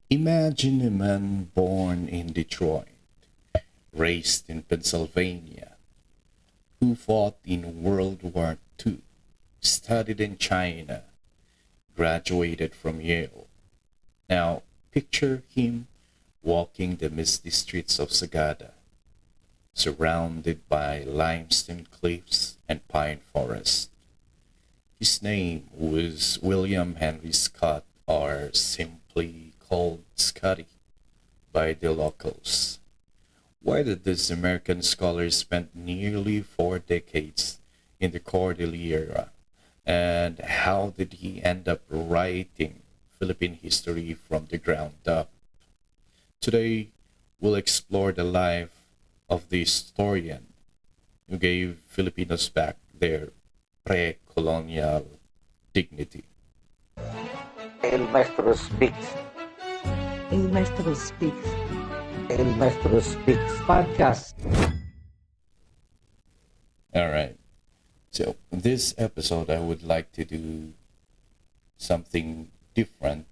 Imagine a man born in Detroit, raised in Pennsylvania, who fought in World War II, studied in China, graduated from Yale. Now, picture him walking the misty streets of Sagada, surrounded by limestone cliffs and pine forests. His name was William Henry Scott, or simply called Scotty by the locals. Why did this American scholar spend nearly 4 decades in the Cordillera? And how did he end up writing Philippine history from the ground up? Today, we'll explore the life of the historian who gave Filipinos back their pre-colonial dignity. El Maestro speaks. El Maestro speaks. El Maestro speaks podcast. All right. So, in this episode, I would like to do something different.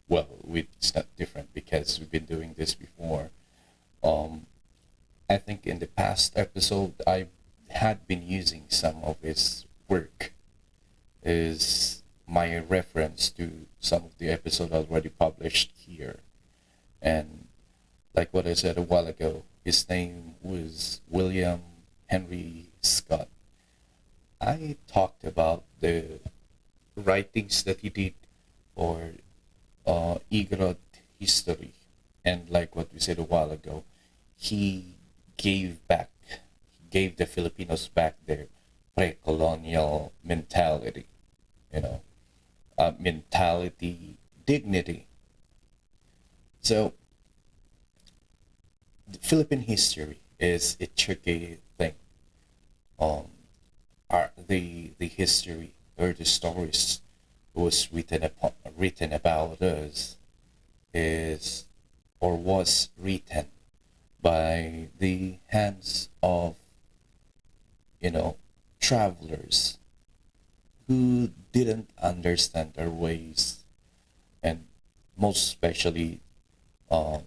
Well, it's not different because we've been doing this before. Um, I think in the past episode, I had been using some of his work is my reference to some of the episode already published here. And like what I said a while ago, his name was William Henry Scott. I talked about the writings that he did for Igorot history. And like what we said a while ago, he gave back, he gave the Filipinos back their pre-colonial mentality, you know, mentality, dignity. So, Philippine history is a tricky thing. Um, the history or the stories was written about us is or was written by the hands of travelers who didn't understand our ways, and most especially um,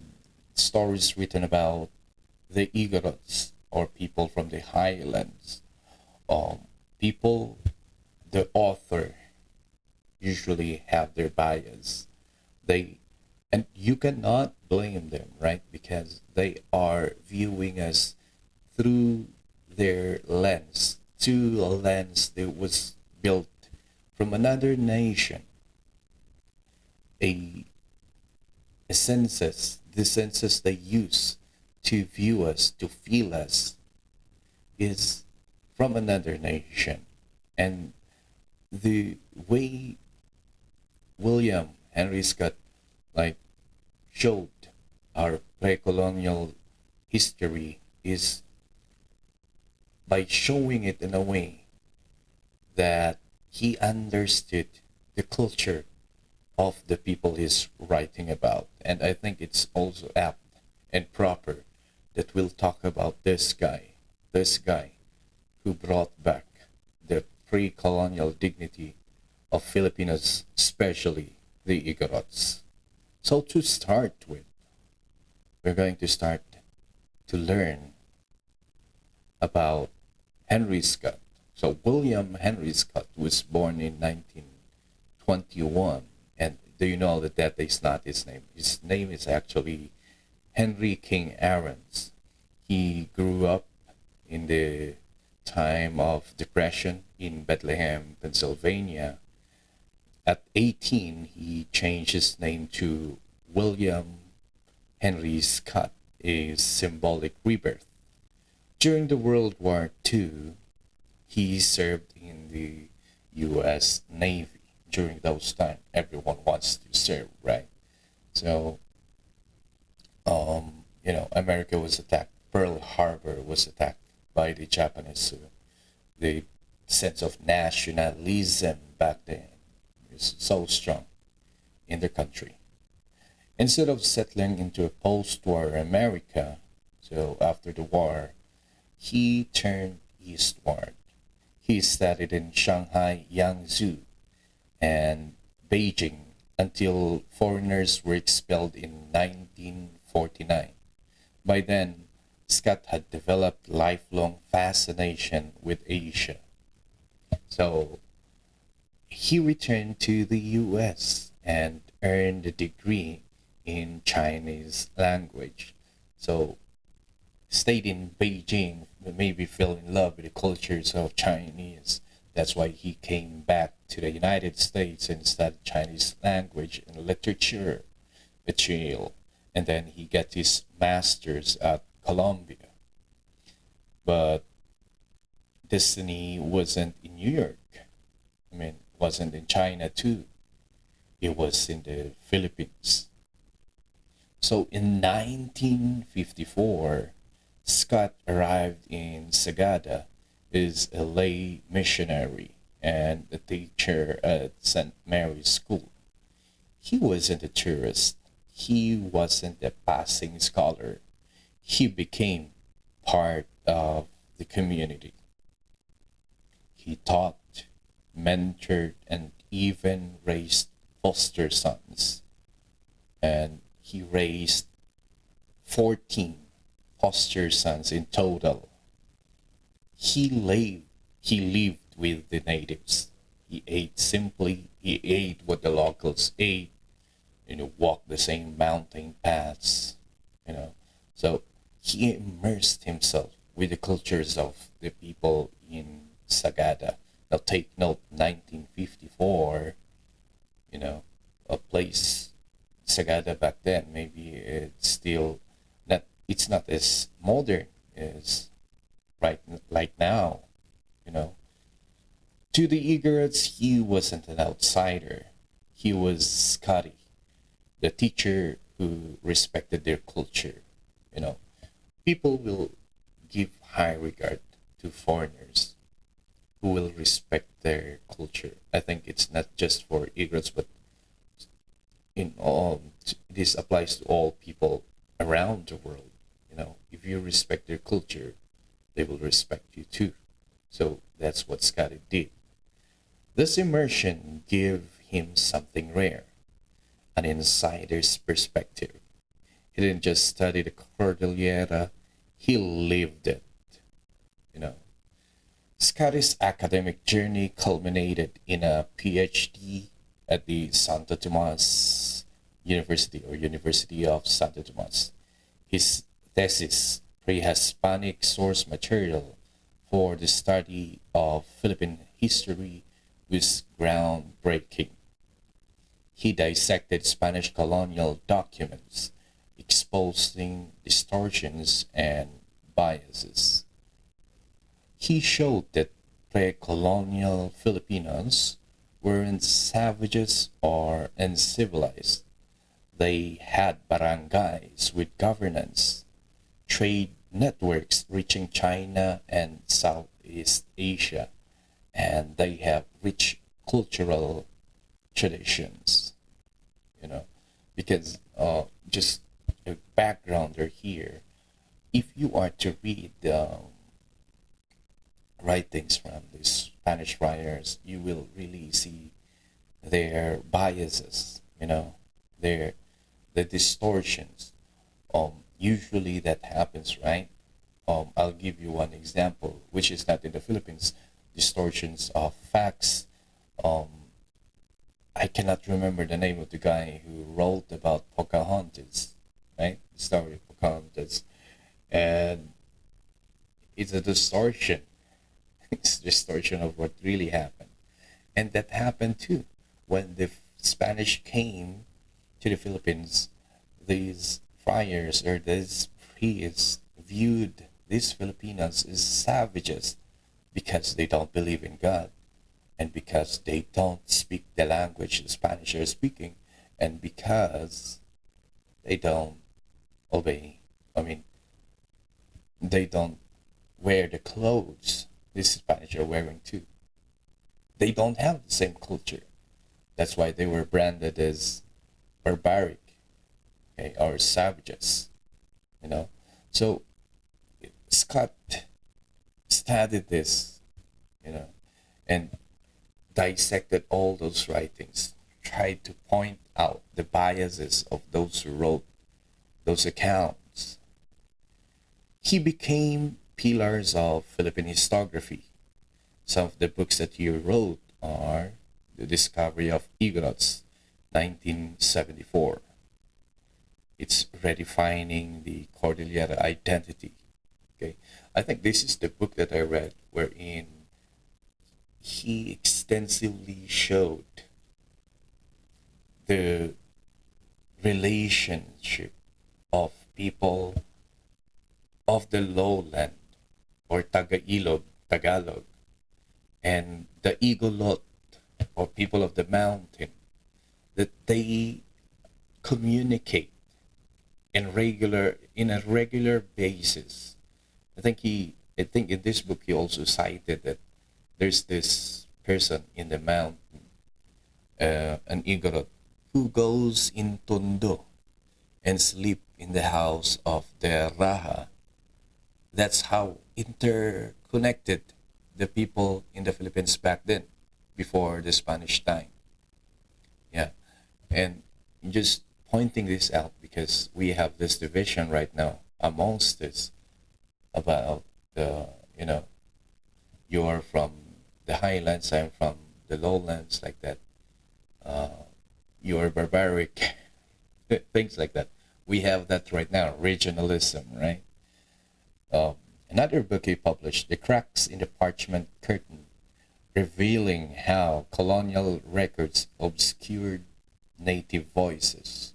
stories written about the Igorots or people from the highlands. People, the author usually have their bias. They and you cannot blame them, right? Because they are viewing us through their lens, to a lens that was built from another nation, a, a census, the census they use to view us, to feel us, is from another nation. And the way William Henry Scott like showed our pre-colonial history is by showing it in a way that he understood the culture of the people he's writing about. And I think it's also apt and proper that we'll talk about this guy who brought back the pre-colonial dignity of Filipinos, especially the Igorots. So to start with, we're going to start to learn about Henry Scott. So William Henry Scott was born in 1921. And do you know that that is not his name? His name is actually Henry King Aarons. He grew up in the time of Depression in Bethlehem, Pennsylvania. At 18, he changed his name to William Henry Scott, a symbolic rebirth. During the World War II, he served in the U.S. Navy. During those times, everyone wants to serve, right? So, America was attacked. Pearl Harbor was attacked by the Japanese. So the sense of nationalism back then is so strong in the country. Instead of settling into a post-war America, so after the war, he turned eastward. He studied in Shanghai, Yangzhou, and Beijing until foreigners were expelled in 1949. By then, Scott had developed lifelong fascination with Asia. So he returned to the US and earned a degree in Chinese language. So stayed in Beijing, maybe fell in love with the cultures of Chinese. That's why he came back to the United States and studied Chinese language and literature material. And then he got his master's at Columbia. But destiny wasn't in New York. I mean, wasn't in China too. It was in the Philippines. So in 1954, Scott arrived in Sagada as a lay missionary and a teacher at St. Mary's School. He wasn't a tourist. He wasn't a passing scholar. He became part of the community. He taught, mentored, and even raised foster sons. And he raised 14 foster sons in total. He lived, he lived with the natives. He ate simply. He ate what the locals ate. Walked the same mountain paths. You know, so he immersed himself with the cultures of the people in Sagada. Now take note, 1954. A place Sagada back then. Maybe it's still not. It's not as modern as right like now. You know, to the Igorots, he wasn't an outsider. He was Scotty, the teacher who respected their culture. You know, people will give high regard to foreigners who will respect their culture. I think it's not just for Igorots, but in all, this applies to all people around the world. If you respect their culture, they will respect you too. So that's what Scotty did. This immersion gave him something rare, an insider's perspective. He didn't just study the Cordillera, he lived it. You know, Scotty's academic journey culminated in a PhD at the Santo Tomas University or University of Santo Tomas. His thesis, Pre-Hispanic Source Material for the Study of Philippine History, was groundbreaking. He dissected Spanish colonial documents, exposing distortions and biases. He showed that pre-colonial Filipinos weren't savages or uncivilized. They had barangays with governance, trade networks reaching China and Southeast Asia, and they have rich cultural traditions. You know, because just a backgrounder here, if you are to read writings from these Spanish writers, you will really see their biases, their the distortions. Usually that happens, right? I'll give you one example, which is not in the Philippines. Distortions of facts. I cannot remember the name of the guy who wrote about Pocahontas, right? The story of Pocahontas, and it's a distortion. It's a distortion of what really happened, and that happened too when the Spanish came to the Philippines. These friars or these priests viewed these Filipinos as savages because they don't believe in God and because they don't speak the language the Spanish are speaking and because they don't obey. I mean, they don't wear the clothes these Spanish are wearing too. They don't have the same culture. That's why they were branded as barbaric, okay, or savages, you know. So Scott studied this, and dissected all those writings, tried to point out the biases of those who wrote those accounts. He became pillars of Philippine historiography. Some of the books that he wrote are The Discovery of Igorots, 1974. It's redefining the Cordillera identity. Okay, I think this is the book that I read wherein he extensively showed the relationship of people of the lowland or Tagalog, and the Igorot or people of the mountain, that they communicate in a regular basis. I think in this book he also cited that there's this person in the mountain, an Igorot, who goes in Tondo and sleep in the house of the Raha. That's how interconnected the people in the Philippines back then, before the Spanish time. Yeah, and just pointing this out because we have this division right now amongst us about the, you're from the highlands, I'm from the lowlands, like that. You're barbaric, things like that. We have that right now, regionalism, right? Another book he published, The Cracks in the Parchment Curtain, revealing how colonial records obscured native voices.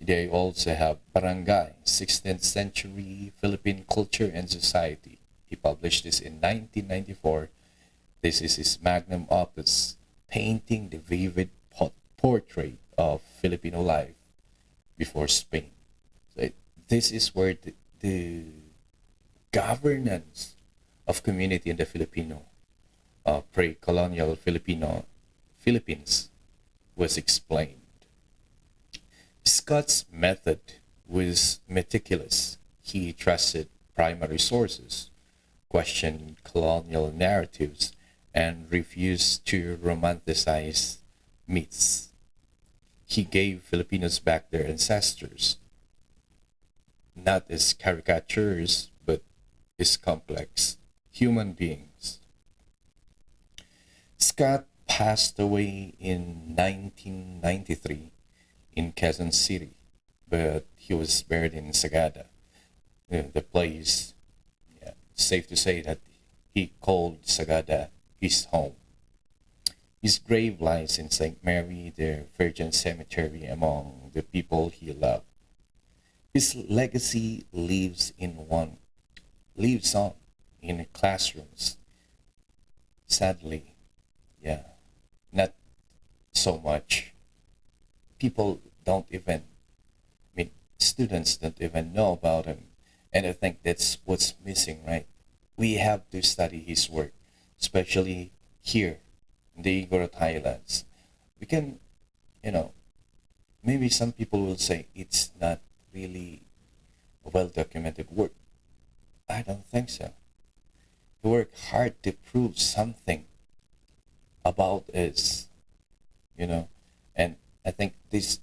They also have Barangay, 16th Century Philippine Culture and Society. He published this in 1994. This is his magnum opus, painting the vivid portrait of Filipino life before Spain. This is where the governance of community in the Filipino, pre-colonial Philippines was explained. Scott's method was meticulous. He trusted primary sources, questioned colonial narratives, and refused to romanticize myths. He gave Filipinos back their ancestors, not as caricatures, but as complex human beings. Scott passed away in 1993 in Quezon City, but he was buried in Sagada, the place. Yeah, safe to say that he called Sagada his home. His grave lies in St. Mary the Virgin Cemetery among the people he loved. His legacy lives on in classrooms. Sadly, yeah, not so much. People don't even, students don't even know about him. And I think that's what's missing, right? We have to study his work, especially here in the Igorot Highlands. We can, you know, maybe some people will say it's not really a well documented work. I don't think so. He worked hard to prove something about us, you know, and I think this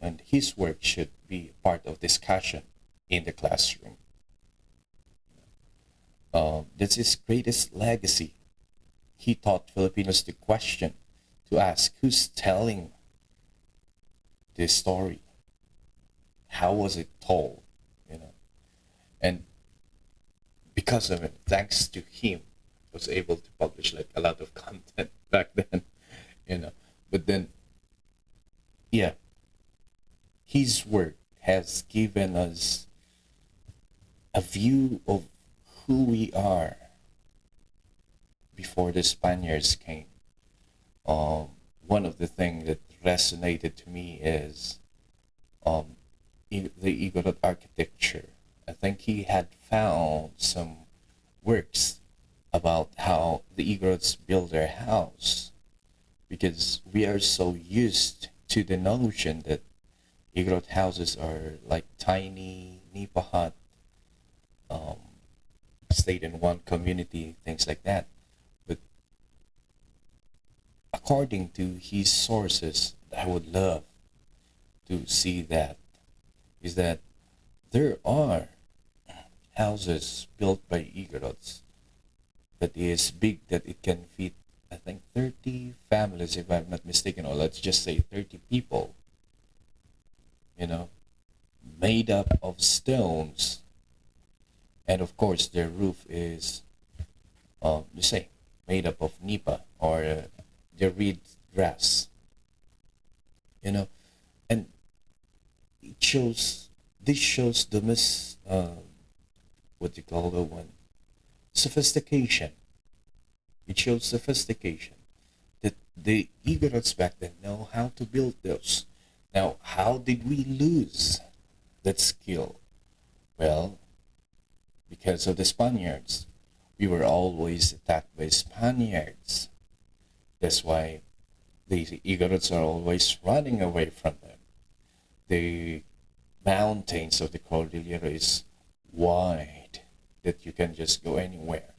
and his work should be part of discussion in the classroom. That's his greatest legacy. He taught Filipinos to question, to ask who's telling this story, how was it told, you know, and because of it, thanks to him, was able to publish like a lot of content back then, you know. But then, yeah, his work has given us a view of who we are before the Spaniards came. One of the things that resonated to me is the Igorot architecture. I think he had found some works about how the Igorots build their house, because we are so used to the notion that Igorot houses are like tiny nipa hut, um, stayed in one community, things like that. But according to his sources, I would love to see that, is that there are houses built by Igorots that is big, that it can fit, I think, 30 families, if I'm not mistaken, or let's just say 30 people, you know, made up of stones. And of course, their roof is the same, made up of nipa, or the reed grass, you know. And it shows, this shows the what do you call the one? Sophistication. It shows sophistication that the Igorots back then know how to build those. Now, how did we lose that skill? Well, because of the Spaniards. We were always attacked by Spaniards. That's why the Igorots are always running away from them. The mountains of the Cordillera is wide, that you can just go anywhere.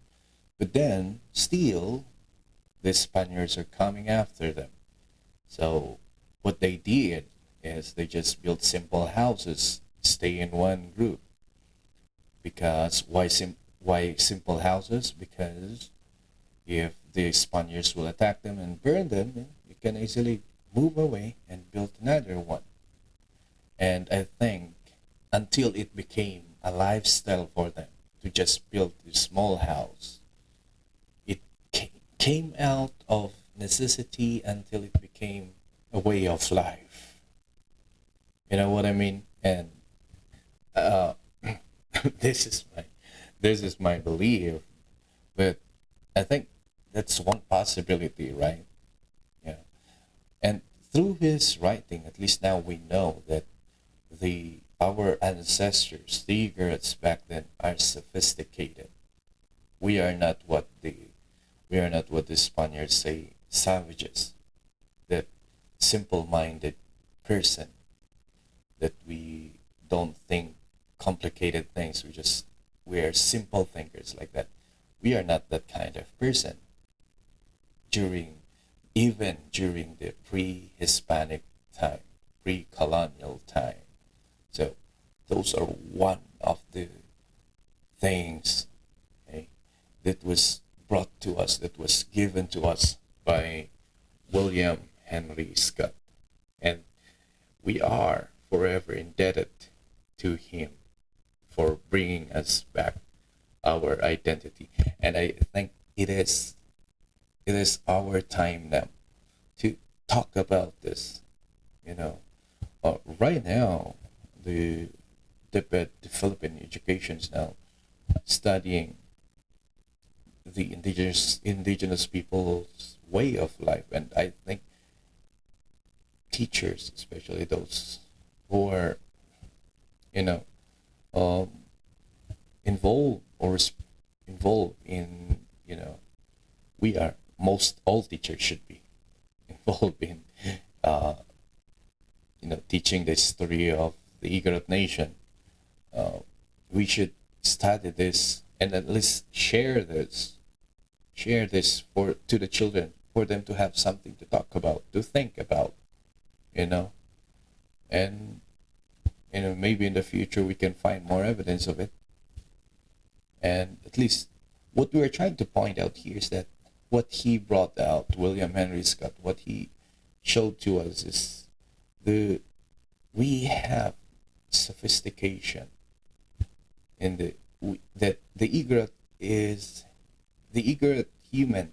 But then, still, the Spaniards are coming after them. So, what they did is they just built simple houses, stay in one group. Because why simple houses? Because if the Spaniards will attack them and burn them, you can easily move away and build another one. And I think until it became a lifestyle for them to just build a small house, it came out of necessity until it became a way of life. You know what I mean? And uh, this is my belief, but I think that's one possibility, right? Yeah. And through his writing, at least now we know that the our ancestors, the Igorots back then, are sophisticated. We are not what the we are not what the Spaniards say, savages. That simple-minded person, that we don't think complicated things. We are simple thinkers like that. We are not that kind of person. During Even during the pre-Hispanic time, pre-colonial time. So those are one of the things, okay, that was brought to us, that was given to us by William Henry Scott. And we are forever indebted to him for bringing us back our identity. And I think it is our time now to talk about this. You know, right now, the Philippine education is now studying the indigenous people's way of life, and I think teachers, especially those who are, you know, um, involved or involved in, we are, most all teachers should be involved in, uh, teaching the history of the Igorot nation. Uh, we should study this and at least share this for to the children, for them to have something to talk about, to think about, you know, and maybe in the future we can find more evidence of it. And at least what we are trying to point out here is that what he brought out, William Henry Scott, what he showed to us is the we have sophistication in that the Igorot is the Igorot human,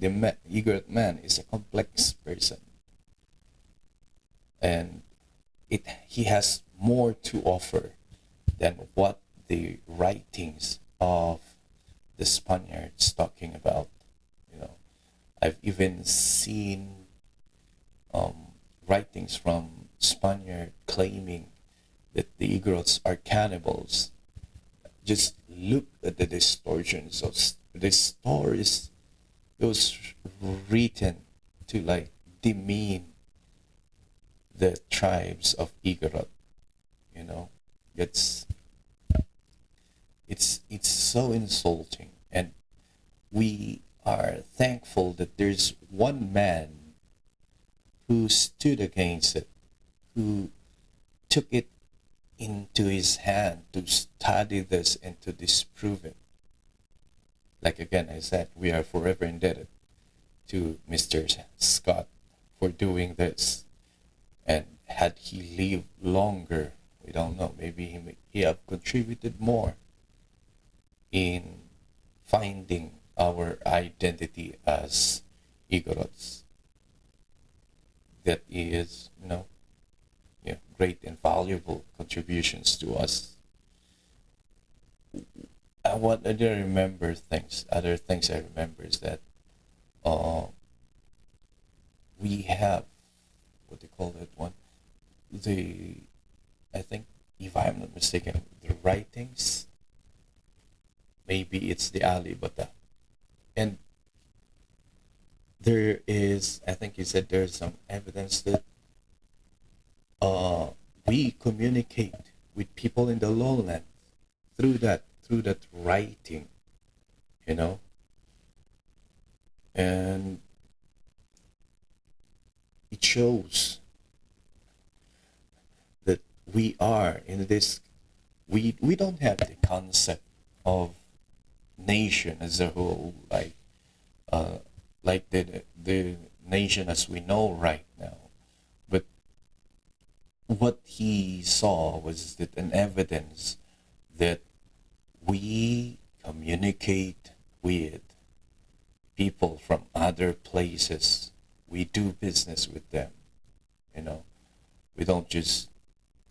Igorot man is a complex person, and he has more to offer than what the writings of the Spaniards talking about. You know, I've even seen writings from Spaniard claiming that the Igorots are cannibals. Just look at the distortions of the stories, those written to like demean the tribes of Igorot. You know, it's it's so insulting, and we are thankful that there's one man who stood against it, who took it into his hand to study this and to disprove it. Like again, I said, we are forever indebted to Mr. Scott for doing this. And had he lived longer, we don't know, maybe he have contributed more in finding our identity as Igorots. That is, yeah, great and valuable contributions to us. What other remember things? Other things I remember is that uh, we have what they call that one. The I think, if I'm not mistaken, the writings. Maybe it's the Ali Bata, and there is. I think you said there's some evidence that uh, we communicate with people in the lowlands through that writing, you know, and it shows that we are in this. We don't have the concept of nation as a whole, uh, like the nation as we know right now. But what he saw was that an evidence that we communicate with people from other places. We do business with them. You know, we don't just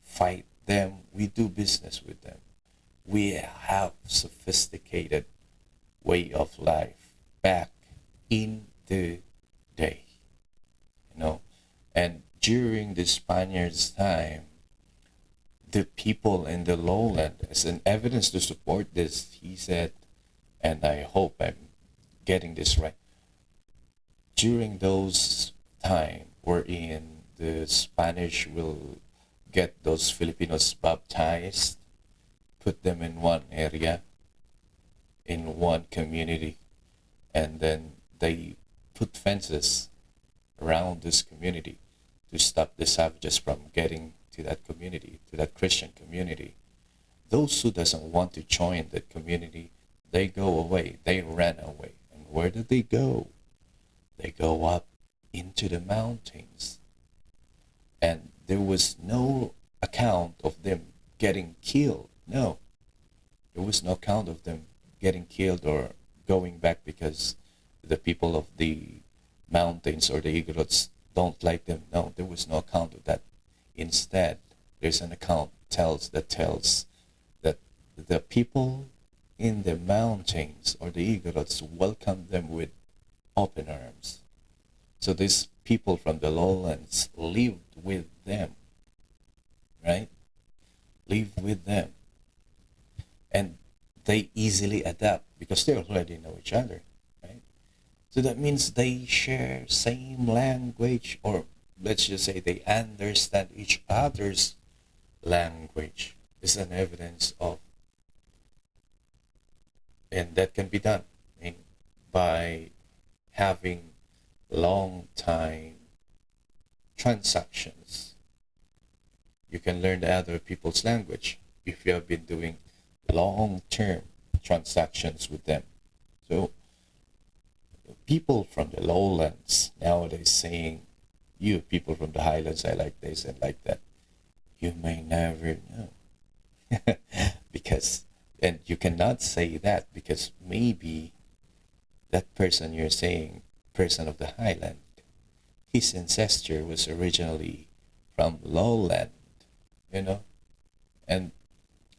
fight them. We do business with them. We have sophisticated way of life back in the day. You know, and during the Spaniards' time, the people in the lowland, as an evidence to support this, he said, and I hope I'm getting this right, during those time wherein the Spanish will get those Filipinos baptized, put them in one area, in one community, and then they put fences around this community to stop the savages from getting to that community, to that Christian community. Those who doesn't want to join that community, they go away, they ran away. And where did they go? They go up into the mountains. And there was no account of them getting killed. No, there was no account of them getting killed or going back because the people of the mountains or the Igorots don't like them. No, there was no account of that. Instead, there's an account that tells that the people in the mountains or the Igorots welcomed them with open arms. So these people from the lowlands lived with them, right? Lived with them. And they easily adapt because they already know each other, right? So that means they share same language, or let's just say they understand each other's language. Is an evidence of, and that can be done by having long time transactions. You can learn the other people's language if you have been doing long-term transactions with them. So people from the lowlands nowadays saying, you people from the highlands, I like this and like that. You may never know. Because, and you cannot say that because maybe that person you're saying, person of the highland, his ancestor was originally from lowland, you know? And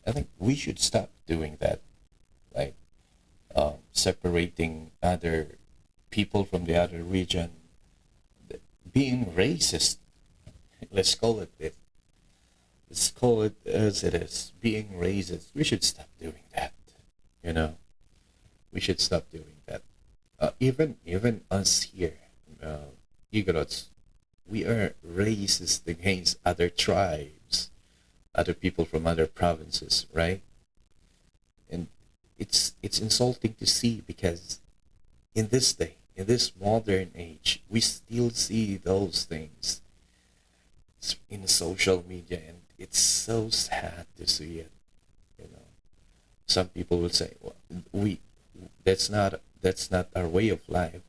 I think we should stop doing that, like separating other people from the other region, being racist. Let's call it it. Let's call it as it is. Being racist. We should stop doing that. You know, we should stop doing that. Even us here, Igorots, we are racist against other tribes, other people from other provinces, right? And it's insulting to see because in this day, in this modern age, we still see those things in social media, and it's so sad to see it. You know, some people will say, well, we that's not our way of life.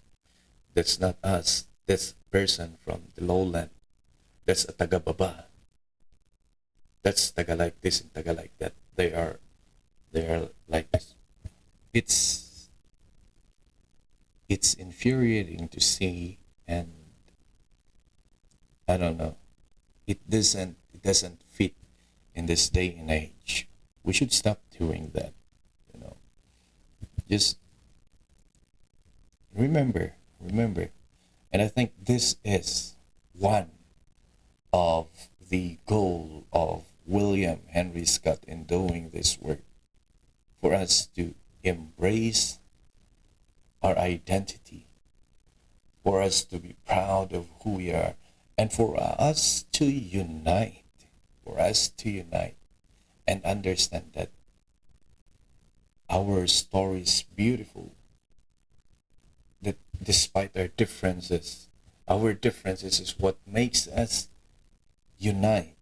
That's not us. That's a person from the lowland. That's a taga-baba. That's taga like this and taga like that. They are like this. It's it's infuriating to see, and I don't know. It doesn't fit in this day and age. We should stop doing that. You know, just remember, and I think this is one of the goal of William Henry Scott in doing this work, for us to embrace our identity, for us to be proud of who we are, and for us to unite and understand that our story is beautiful, that despite our differences is what makes us unite.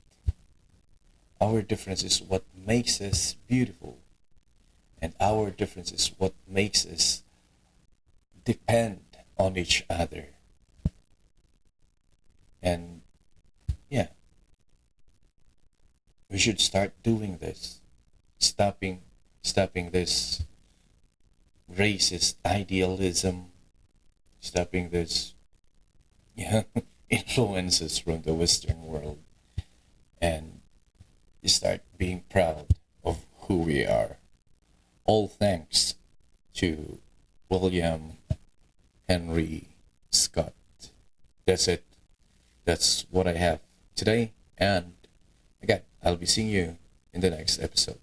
Our difference is what makes us beautiful, and our difference is what makes us depend on each other. And yeah, we should start doing this, stopping stopping this racist idealism, stopping this, yeah, influences from the Western world, and start being proud of who we are. All thanks to William Henry Scott. That's it. That's what I have today. And again, I'll be seeing you in the next episode.